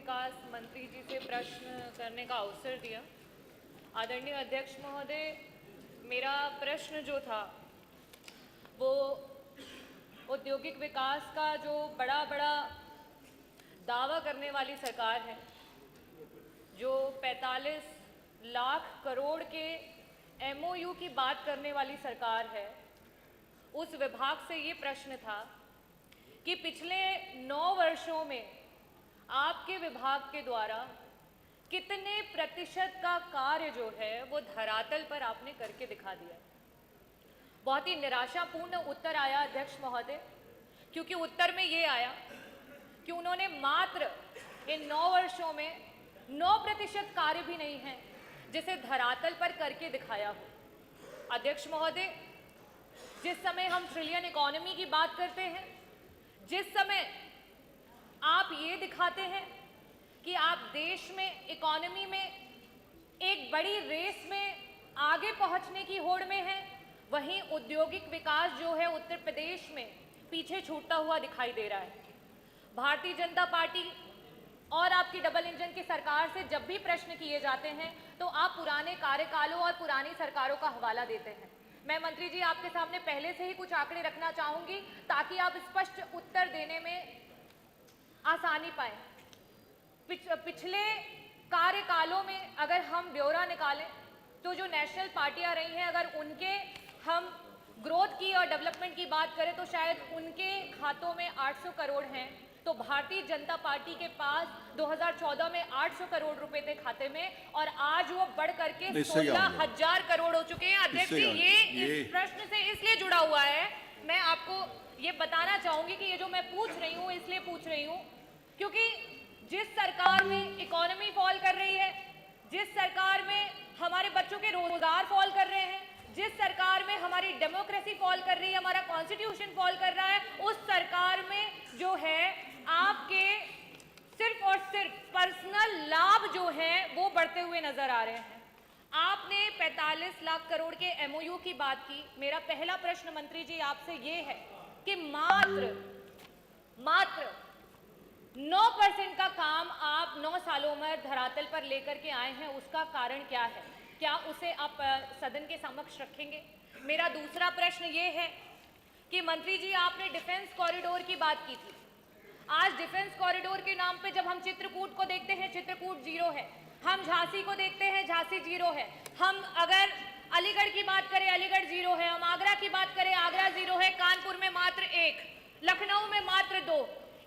विकास मंत्री जी से प्रश्न करने का अवसर दिया। आदरणीय अध्यक्ष महोदय, मेरा प्रश्न जो था वो औद्योगिक विकास का जो बड़ा दावा करने वाली सरकार है, जो 45 लाख करोड़ के MOU की बात करने वाली सरकार है, उस विभाग से ये प्रश्न था कि पिछले 9 वर्षों में आपके विभाग के द्वारा कितने प्रतिशत का कार्य जो है वो धरातल पर आपने करके दिखा दिया। बहुत ही निराशापूर्ण उत्तर आया अध्यक्ष महोदय, क्योंकि उत्तर में ये आया कि उन्होंने मात्र इन 9 वर्षों में 9% कार्य भी नहीं है जिसे धरातल पर करके दिखाया हो। अध्यक्ष महोदय, जिस समय हम ट्रिलियन इकोनॉमी की बात करते हैं, जिस समय आप ये दिखाते हैं कि आप देश में इकोनॉमी में एक बड़ी रेस में आगे पहुंचने की होड़ में हैं, वहीं औद्योगिक विकास जो है उत्तर प्रदेश में पीछे छूटता हुआ दिखाई दे रहा है। भारतीय जनता पार्टी और आपकी डबल इंजन की सरकार से जब भी प्रश्न किए जाते हैं तो आप पुराने कार्यकालों और पुरानी सरकारों का हवाला देते हैं। मैं मंत्री जी आपके सामने पहले से ही कुछ आंकड़े रखना चाहूंगी ताकि आप स्पष्ट उत्तर देने में आसानी पाए। पिछले कार्यकालों में अगर हम ब्यौरा निकालें तो जो नेशनल पार्टियां रही हैं, अगर उनके हम ग्रोथ की और डेवलपमेंट की बात करें तो शायद उनके खातों में 800 करोड़ हैं, तो भारतीय जनता पार्टी के पास 2014 में 800 करोड़ रुपए थे खाते में, और आज वो बढ़ करके 16,000 करोड़ हो चुके हैं। अध्यक्ष जी, ये इस प्रश्न से इसलिए जुड़ा हुआ है, मैं आपको ये बताना चाहूंगी कि ये जो मैं पूछ रही हूँ इसलिए पूछ रही हूँ क्योंकि जिस सरकार में इकोनॉमी फॉल कर रही है, जिस सरकार में हमारे बच्चों के रोजगार फॉल कर रहे हैं, जिस सरकार में हमारी डेमोक्रेसी फॉल कर रही है, हमारा कॉन्स्टिट्यूशन फॉल कर रहा है, उस सरकार में जो है आपके सिर्फ और सिर्फ पर्सनल लाभ जो है वो बढ़ते हुए नजर आ रहे हैं। आपने 45 लाख करोड़ के MOU की बात की। मेरा पहला प्रश्न मंत्री जी आपसे ये है कि मात्र 9% का काम आप 9 सालों में धरातल पर लेकर के आए हैं, उसका कारण क्या है? क्या उसे आप सदन के समक्ष रखेंगे? मेरा दूसरा प्रश्न ये है कि मंत्री जी आपने डिफेंस कॉरिडोर की बात की थी। आज डिफेंस कॉरिडोर के नाम पे जब हम चित्रकूट को देखते हैं, चित्रकूट 0 है, हम झांसी को देखते हैं, झांसी 0 है, हम अगर अलीगढ़ की बात करें, अलीगढ़ 0 है, हम आगरा की बात करें, आगरा 0 है, कानपुर में मात्र 1, लखनऊ में मात्र 2।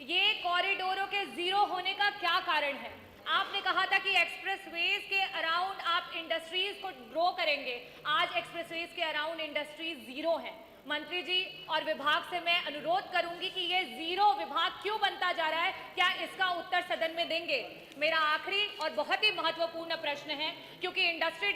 ये कॉरिडोरों के 0 होने का क्या कारण है? आपने कहा था कि एक्सप्रेसवेज के अराउंड आप इंडस्ट्रीज को ग्रो करेंगे, आज एक्सप्रेसवेज के अराउंड इंडस्ट्रीज 0 हैं। मंत्री जी और विभाग से मैं अनुरोध करूंगी कि ये 0 विभाग क्यों बनता जा रहा है, क्या इसका उत्तर सदन में देंगे? मेरा आखिरी और बहुत ही महत्वपूर्ण प्रश्न है, क्योंकि इंडस्ट्री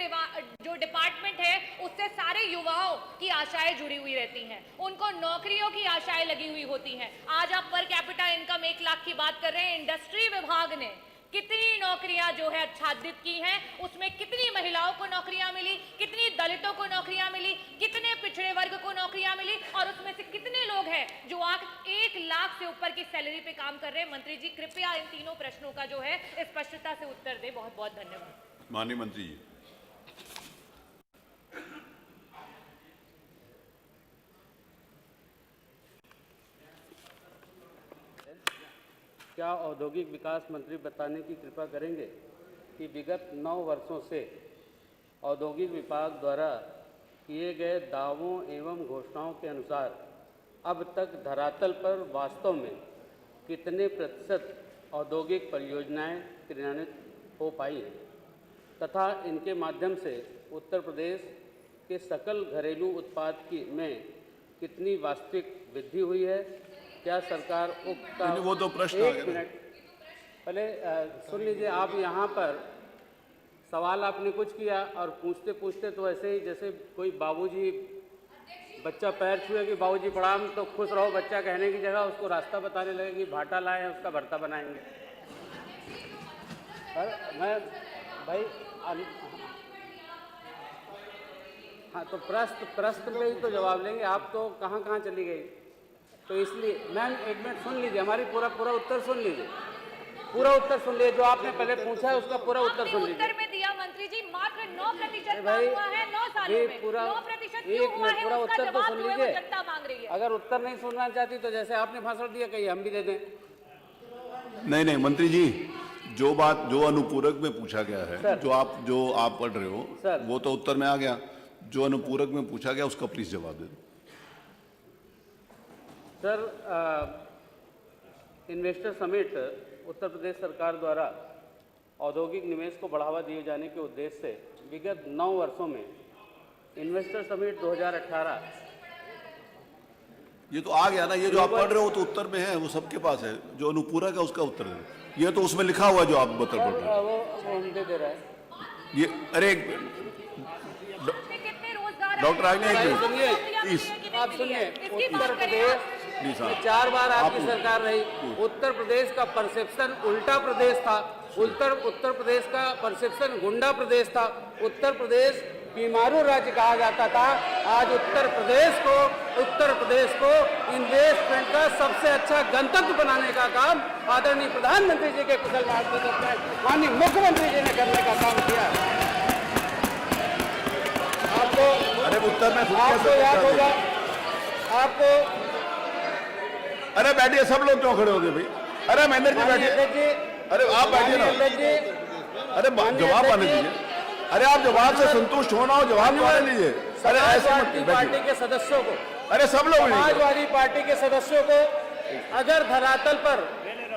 जो डिपार्टमेंट है उससे सारे युवाओं की आशाएं जुड़ी हुई रहती हैं, उनको नौकरियों की आशाएं लगी हुई होती हैं। आज आप पर कैपिटा इनकम 1 लाख की बात कर रहे हैं, इंडस्ट्री विभाग ने कितनी नौकरियां जो है आच्छादित की हैं, उसमें कितनी महिलाओं को नौकरियां मिली, कितनी दलितों को नौकरियां मिली, कितने पिछड़े वर्ग को नौकरियां मिली, और उसमें से कितने लोग हैं जो आज 1 लाख से ऊपर की सैलरी पे काम कर रहे हैं? मंत्री जी कृपया इन तीनों प्रश्नों का जो है स्पष्टता से उत्तर दे। बहुत बहुत धन्यवाद। माननीय मंत्री जी। क्या औद्योगिक विकास मंत्री बताने की कृपा करेंगे कि विगत 9 वर्षों से औद्योगिक विभाग द्वारा किए गए दावों एवं घोषणाओं के अनुसार अब तक धरातल पर वास्तव में कितने प्रतिशत औद्योगिक परियोजनाएं क्रियान्वित हो पाई हैं, तथा इनके माध्यम से उत्तर प्रदेश के सकल घरेलू उत्पाद में कितनी वास्तविक वृद्धि हुई है? क्या सरकार उक्त वो तो प्रश्न 1 मिनट पहले सुन लीजिए। आप यहाँ पर सवाल आपने कुछ किया और पूछते पूछते तो ऐसे ही जैसे कोई बाबूजी बच्चा पैर छुए कि बाबूजी प्रणाम, तो खुश रहो बच्चा कहने की जगह उसको रास्ता बताने लगे कि भाटा लाए हैं उसका भरता बनाएंगे। मैं भाई हाँ, तो प्रश्न पे ही तो जवाब लेंगे, आप तो कहाँ चली गई। तो इसलिए मैम 1 मिनट सुन लीजिए, हमारी पूरा उत्तर सुन लीजिए। पूरा उत्तर सुन लीजिए, जो आपने पहले पूछा है उसका पूरा उत्तर आपने सुन उत्तर लीजिए। में दिया मंत्री जी, मात्र 9% भाई, काम हुआ है 9 सालों ये में। पूरा 9% एक क्यों हुआ मिनट, है, पूरा उसका उत्तर तो जवाब सुन जो है वो लीजिए। जनता मांग रही है। अगर उत्तर नहीं सुनना चाहती तो जैसे आपने भाषण दिया कहीं हम भी दे दें। नहीं नहीं मंत्री जी, जो अनुपूरक में पूछा गया है, सर। जो आप पढ़ रहे हो सर। वो तो उत्तर में आ गया। जो अनुपूरक में पूछा गया उसका प्लीज जवाब दे दो। Sir, investor summit Uttar Pradesh सरकार द्वारा औद्योगिक निवेश को बढ़ावा दिए जाने के उद्देश्य से विगत 9 वर्षों में इन्वेस्टर समिट 2018 ये तो आ गया ना, ये जो आप पढ़ रहे हो तो उत्तर में है, वो सबके पास है। जो अनुपूरक है उसका उत्तर दे दो। ये तो उसमें लिखा हुआ है जो आप उत्तर पढ़ रहे हो। वो हम दे दे रहा है। ये अरे कितने रोजगार डॉक्टर आगे भाई एक सुनिए, प्लीज आप सुनिए, इसकी उत्तर बात करें प्रदेश प्लीज हाँ 4 बार आपकी आप- सरकार रही। उत्तर प्रदेश का परसेप्शन उल्टा प्रदेश था। उत्तर प्रदेश का परसेप्शन गुंडा प्रदेश था। उत्तर प्रदेश बीमारू राज्य कहा जाता था। आज उत्तर प्रदेश को इन्वेस्टमेंट का सबसे अच्छा गंतव्य बनाने का काम आदरणीय प्रधानमंत्री जी के कुशल मार्गदर्शन में माननीय मुख्यमंत्री जी ने करने का काम किया। आपको अरे उत्तर में आपको याद होगा, आपको अरे बैठिए, सब लोग क्यों खड़े हो गए भाई? अरे महेंद्र जी माननीय बैठिए। अध्यक्ष जी, अरे आप बैठिए ना। माननीय अध्यक्ष जी, अरे जवाब आने दीजिए। अरे आप जवाब से संतुष्ट होना हो, जवाब तो आने दीजिए। अरे ऐसे समाजवादी मत पार्टी बैठिए। के सदस्यों को अरे सब लोग नहीं। समाजवादी पार्टी के सदस्यों को अगर धरातल पर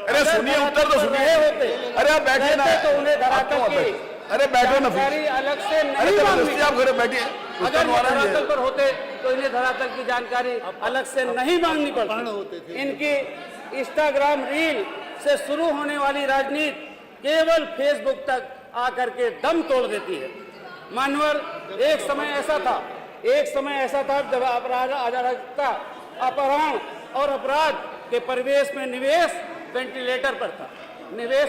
अरे सुनिए, उत्तर तो सुनिए। होते अरे आप बैठिए ना। रहते तो उन्हें आप धरातल क्यों की बैठे? अरे बैठो ना जानकारी फिर। अलग से अरे नहीं मांगनी। जबरदस्ती आप खड़े बैठिए। अगर उत्तर ये वाला धरातल नहीं पर होते तो इन्हें धरातल की जानकारी अलग से नहीं मांगनी पड़ती। इनकी इंस्टाग्राम रील से शुरू होने वाली राजनीति केवल फेसबुक तक आकर के दम तोड़ देती है। मानवर, एक समय ऐसा था जब अराजकता, अपहरण और अपराध के परिवेश में निवेश वेंटिलेटर पर था। पहले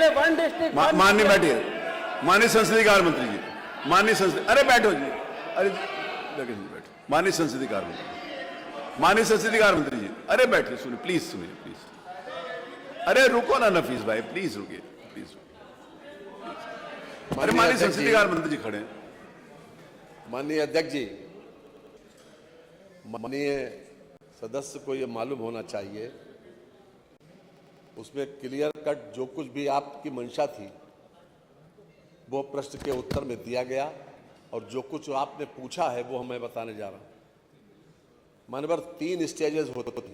वन डिस्ट्रिक्ट माननीय बैठिए। माननीय संसदीय कार्य मंत्री जी, माननीय संसदीय, अरे बैठो जी। अरे लगे जी बैठो। माननीय संसदीय कार्य मंत्री जी, अरे बैठिए, सुनिए प्लीज, प्लीज। अरे रुको ना नफीस भाई, प्लीज रुकिए, प्लीज। अरे माननीय संसदीय कार्य मंत्री जी खड़े हैं। माननीय अध्यक्ष जी, माननीय सदस्य को ये मालूम होना चाहिए, उसमें क्लियर कट जो कुछ भी आपकी मंशा थी वो प्रश्न के उत्तर में दिया गया, और जो कुछ आपने पूछा है वो मैं बताने जा रहा हूं। मानवर 3 स्टेजेस होते थे।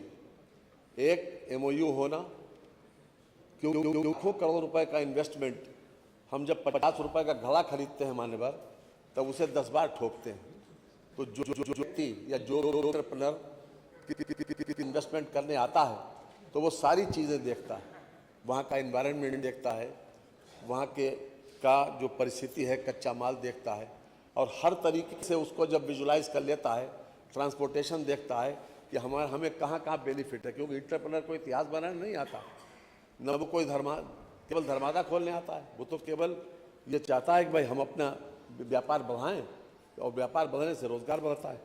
एक एमओयू होना, लाखों करोड़ रुपए का इन्वेस्टमेंट, हम जब 50 रुपए का घड़ा खरीदते हैं मान्यवर, तब उसे 10 बार ठोकते हैं। तो जो व्यक्ति या जो एंटरप्रेन्योर इन्वेस्टमेंट करने आता है तो वो सारी चीज़ें देखता है, वहाँ का एनवायरनमेंट देखता है, वहाँ के का जो परिस्थिति है, कच्चा माल देखता है, और हर तरीके से उसको जब विजुलाइज कर लेता है, ट्रांसपोर्टेशन देखता है कि हमें कहाँ कहाँ बेनिफिट है। क्योंकि एंटरप्रेन्योर को इतिहास बनाने नहीं आता, न वो कोई केवल धर्मादा खोलने आता है। वो तो केवल ये चाहता है कि भाई हम अपना व्यापार बढ़ाएं, और व्यापार बढ़ाने से रोजगार बढ़ता है।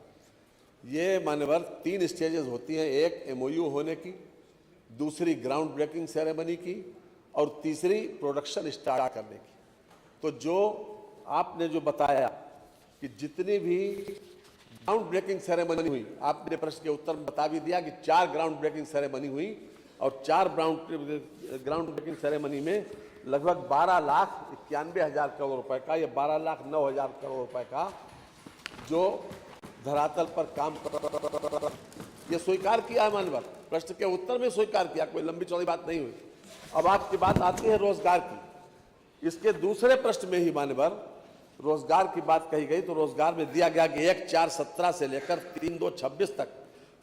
ये मान्यवर 3 स्टेजेस होती हैं। एक एमओयू होने की, दूसरी ग्राउंड ब्रेकिंग सेरेमनी की, और तीसरी प्रोडक्शन स्टार्ट करने की। तो जो आपने जो बताया कि जितनी भी ग्राउंड ब्रेकिंग सेरेमनी हुई, आपने प्रश्न के उत्तर में बता भी दिया कि 4 ग्राउंड ब्रेकिंग सेरेमनी हुई, और 4 ग्राउंड ब्रेकिंग सेरेमनी में लगभग 12,91,000 करोड़ रुपए का, या 12,09,000 करोड़ रुपए का जो धरातल पर काम कर, ये स्वीकार किया है मानवर। प्रश्न के उत्तर में स्वीकार किया, कोई लंबी चौड़ी बात नहीं हुई। अब आपकी बात आती है रोजगार की। इसके दूसरे प्रश्न में ही मानवर रोजगार की बात कही गई, तो रोजगार में दिया गया कि 1/4/17 से लेकर 3/2/26 तक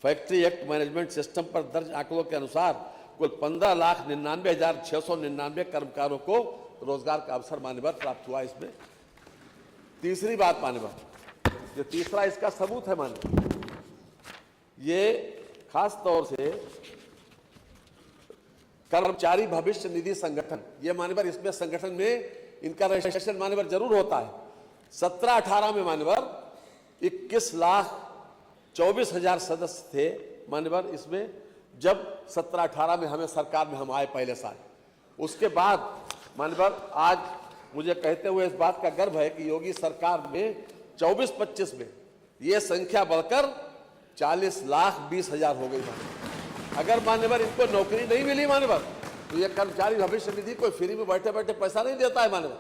फैक्ट्री एक्ट मैनेजमेंट सिस्टम पर दर्ज आंकड़ों के अनुसार कुल 15,99,699 कर्मकारों को रोजगार का अवसर मान्यवर प्राप्त हुआ। इसमें तीसरी बात मान्यवर, जो तीसरा इसका सबूत है मान्यवर, ये खास तौर से कर्मचारी भविष्य निधि संगठन, ये मान्यवर, इसमें संगठन में इनका रजिस्ट्रेशन मान्यवर जरूर होता है। 17-18 में मान्यवर 21,24,000 सदस्य थे मान्यवर। इसमें जब 17-18 में हमें सरकार में हम आए पहले साल। उसके बाद मानवर आज मुझे कहते हुए इस बात का गर्व है कि योगी सरकार में 24-25 में ये संख्या बढ़कर 40,20,000 हो गई। अगर मान्यवर इनको नौकरी नहीं मिली मान्यवर, तो ये कर्मचारी भविष्य निधि कोई फ्री में बैठे बैठे पैसा नहीं देता है मान्यवर।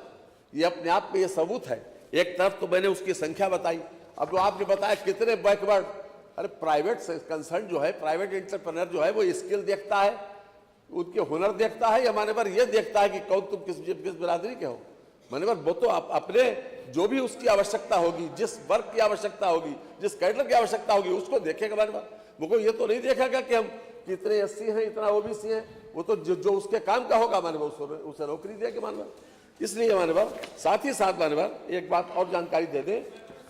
ये अपने आप में ये सबूत है। एक तरफ तो मैंने उसकी संख्या बताई, अब जो आपने बताया कितने बैकवर्ड, अरे प्राइवेट कंसर्न जो है, प्राइवेट एंटरप्रेन्योर जो है वो स्किल देखता है, उनके हुनर देखता है, या मान्यवर ये देखता है कि कौन तुम किस बिरादरी के हो। मान्यवर वो तो अपने जो भी उसकी आवश्यकता होगी, जिस वर्ग की आवश्यकता होगी, जिस कैडर की आवश्यकता होगी उसको देखेगा मान्यवर। वो ये तो नहीं देखेगा कि हम कितने एससी हैं, इतना ओबीसी हैं, वो तो जो उसके काम का होगा मान्यवर उसे नौकरी देगा मान्यवर। इसलिए मान्यवर साथ ही साथ मान्यवर एक बात और जानकारी दे दें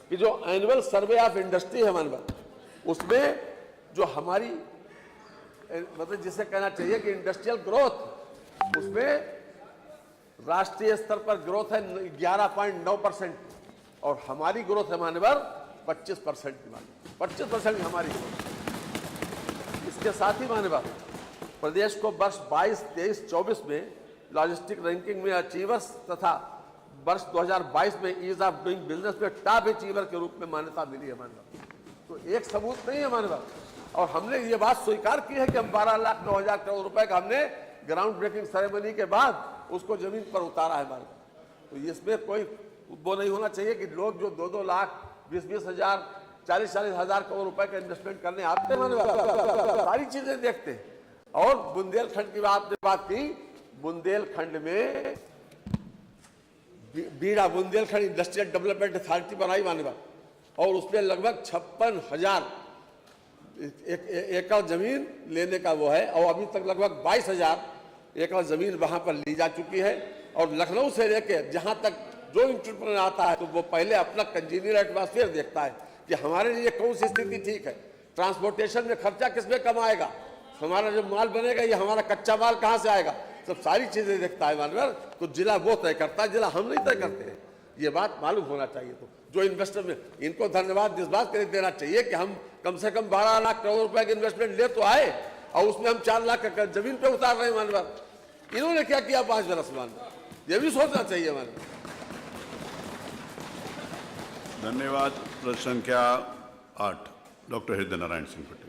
कि जो एनुअल सर्वे ऑफ इंडस्ट्री है मान्यवर, उसमें जो हमारी मतलब जिसे कहना चाहिए कि इंडस्ट्रियल ग्रोथ, उसमें राष्ट्रीय स्तर पर ग्रोथ है 11.9% और हमारी ग्रोथ है मान्यवर 25% की मान्यवर, 25% हमारी ग्रोथ। इसके साथ ही मान्यवर प्रदेश को वर्ष 22-23-24 में लॉजिस्टिक रैंकिंग में अचीवर्स तथा वर्ष 2022 में ईज ऑफ डूइंग बिजनेस में टॉप अचीवर के रूप में मान्यता मिली है मान्यवर। तो एक सबूत नहीं है मान्यवर। और हमने ये बात स्वीकार की है कि हम 12,09,000 करोड़ रुपए का हमने ग्राउंड ब्रेकिंग सेरेमनी के बाद उसको जमीन पर उतारा है मान्यवर। तो इसमें कोई वो नहीं होना चाहिए कि लोग जो 2-2 लाख 20-20 हजार 40-40 हजार करोड़ रुपए का इन्वेस्टमेंट करने आते हैं मान्यवर, सारी चीजें देखते हैं। और बुंदेलखंड की आपने बात की, बुंदेलखंड में बीड़ा बुंदेलखंड इंडस्ट्रियल डेवलपमेंट अथॉरिटी बनाई मान्यवर, और उसमें लगभग 56,000 एकड़ जमीन लेने का वो है, और अभी तक लगभग 22,000 एकड़ जमीन वहां पर ली जा चुकी है। और लखनऊ से लेकर जहां तक जो इंटरप्रेन्योर आता है तो वो पहले अपना कंजीनियर एटमॉस्फेयर देखता है कि हमारे लिए कौन सी स्थिति ठीक है, ट्रांसपोर्टेशन में खर्चा किसमें कम आएगा, हमारा जो माल बनेगा ये हमारा कच्चा माल कहाँ से आएगा, सब सारी चीजें देखता है मान्यवर। तो जिला वो तय करता है, जिला हम नहीं तय करते हैं। ये बात मालूम होना चाहिए। तो जो इन्वेस्टर में इनको धन्यवाद इस बात के लिए देना चाहिए कि हम कम से कम 12 लाख करोड़ रुपए के इन्वेस्टमेंट ले तो आए और उसमें हम 4 लाख का जमीन पे उतार रहे हैं मान्यवर। इन्होंने क्या किया 5 बरस में, ये भी सोचना चाहिए मान्यवर। धन्यवाद। प्रश्न संख्या 8 डॉक्टर हृदय नारायण सिंह पटेल।